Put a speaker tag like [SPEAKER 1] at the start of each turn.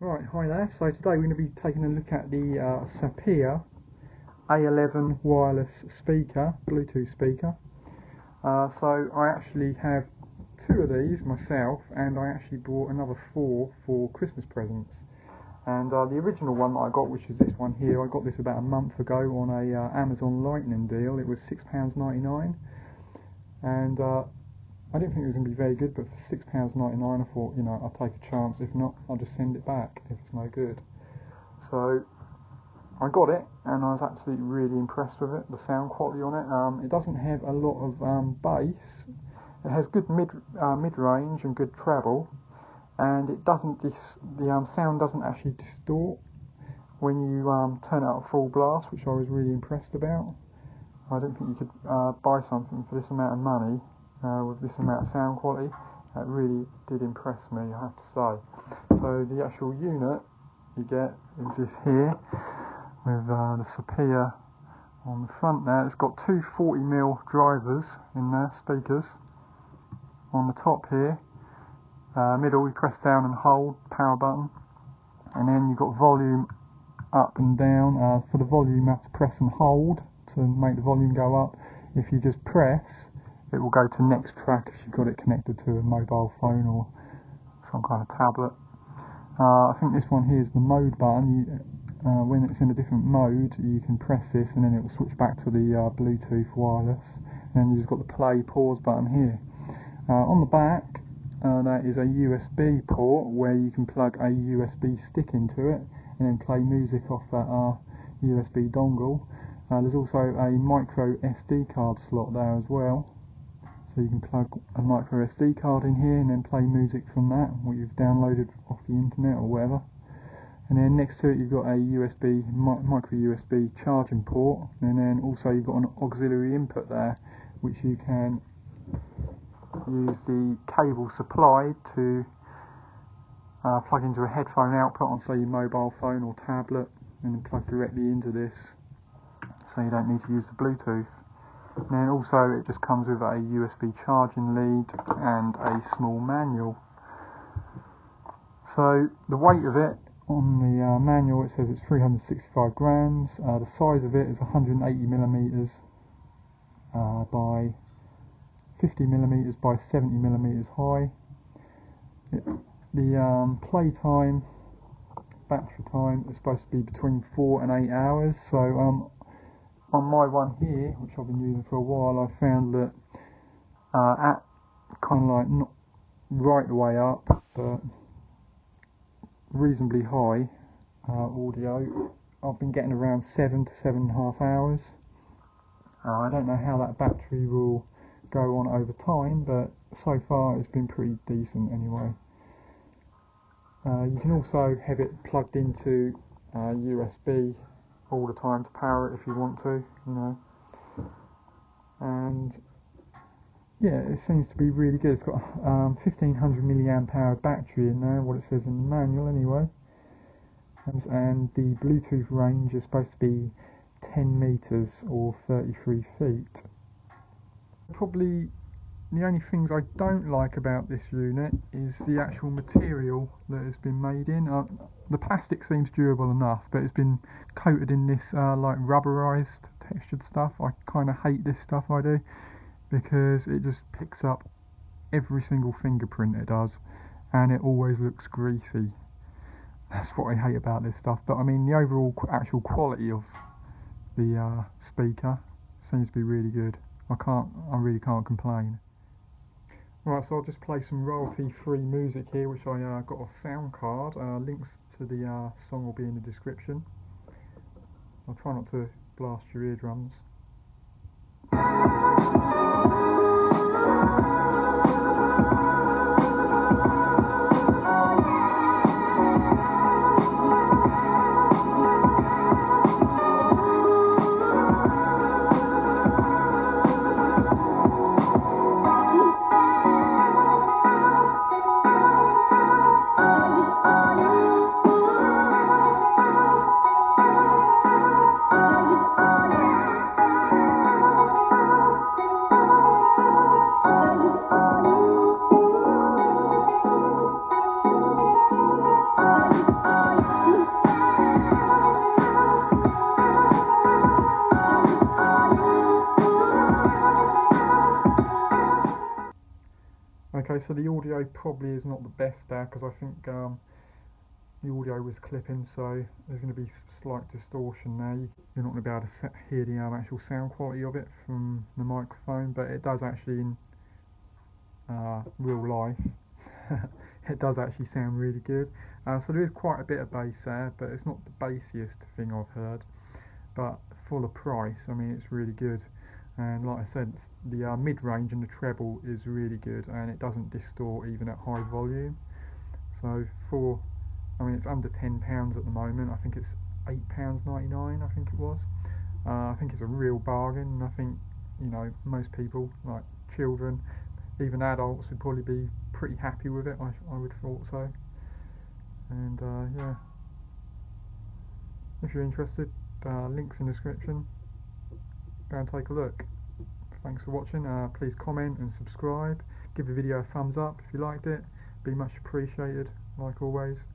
[SPEAKER 1] Right, hi there. So today we're going to be taking a look at the Sephia A11 wireless speaker, Bluetooth speaker. So I actually have two of these myself, and I actually bought another four for Christmas presents. And the original one that I got, which is this one here, I got this about a month ago on a Amazon Lightning deal. It was £6.99, and I didn't think it was going to be very good, but for £6.99 I thought, you know, I'll take a chance. If not, I'll just send it back if it's no good. So I got it, and I was absolutely really impressed with it. The sound quality on it. It doesn't have a lot of bass. It has good mid-range and good treble, and it doesn't the sound doesn't actually distort when you turn it up full blast, which I was really impressed about. I don't think you could buy something for this amount of money with this amount of sound quality. That really did impress me, I have to say. So the actual unit you get is this here, with the Sephia on the front there. It's got two 40mm drivers in there, speakers. On the top here, middle, you press down and hold, power button. And then you've got volume up and down. For the volume you have to press and hold to make the volume go up. If you just press, it will go to next track if you've got it connected to a mobile phone or some kind of tablet. I think this one here is the mode button. When it's in a different mode, you can press this and then it will switch back to the Bluetooth wireless. And then you've just got the play pause button here. On the back, that is a USB port where you can plug a USB stick into it and then play music off that USB dongle. There's also a micro SD card slot there as well, so you can plug a micro SD card in here and then play music from that, what you've downloaded off the internet or whatever. And then next to it you've got a micro USB charging port, and then also you've got an auxiliary input there, which you can use the cable supplied to plug into a headphone output on, say, your mobile phone or tablet, and then plug directly into this, so you don't need to use the Bluetooth. And then also it just comes with a USB charging lead and a small manual. So the weight of it on the manual, it says it's 365 grams. The size of it is 180mm by 50mm by 70mm high. The play time, battery time, is supposed to be between 4 and 8 hours. So on my one here, which I've been using for a while, I found that at kind of like not right the way up, but reasonably high audio, I've been getting around 7 to 7.5 hours. I don't know how that battery will go on over time, but so far it's been pretty decent anyway. You can also have it plugged into USB all the time to power it if you want to, you know. And yeah, it seems to be really good. It's got 1500 milliamp hour battery in there, what it says in the manual anyway. And the Bluetooth range is supposed to be 10 meters or 33 feet. Probably the only things I don't like about this unit is the actual material that it's been made in. The plastic seems durable enough, but it's been coated in this like rubberized textured stuff. I kind of hate this stuff, I do, because it just picks up every single fingerprint it does, and it always looks greasy. That's what I hate about this stuff. But I mean, the overall actual quality of the speaker seems to be really good. I really can't complain. Right, so I'll just play some royalty-free music here, which I got off SoundCard. Links to the song will be in the description. I'll try not to blast your eardrums. Okay, so the audio probably is not the best there because I think the audio was clipping, so there's going to be slight distortion there. You're not going to be able to hear the actual sound quality of it from the microphone, but it does actually in real life. It does actually sound really good. So there is quite a bit of bass there, but it's not the bassiest thing I've heard. But for the price, I mean, it's really good. And like I said, the mid-range and the treble is really good, and it doesn't distort even at high volume. So I mean, it's under £10 at the moment. I think it's £8.99. I think it was. I think it's a real bargain, and I think, you know, most people, like children, even adults, would probably be pretty happy with it. I would have thought so. And yeah, if you're interested, links in the description. Go and take a look. Thanks for watching. Please comment and subscribe. Give the video a thumbs up if you liked it. Be much appreciated, like always.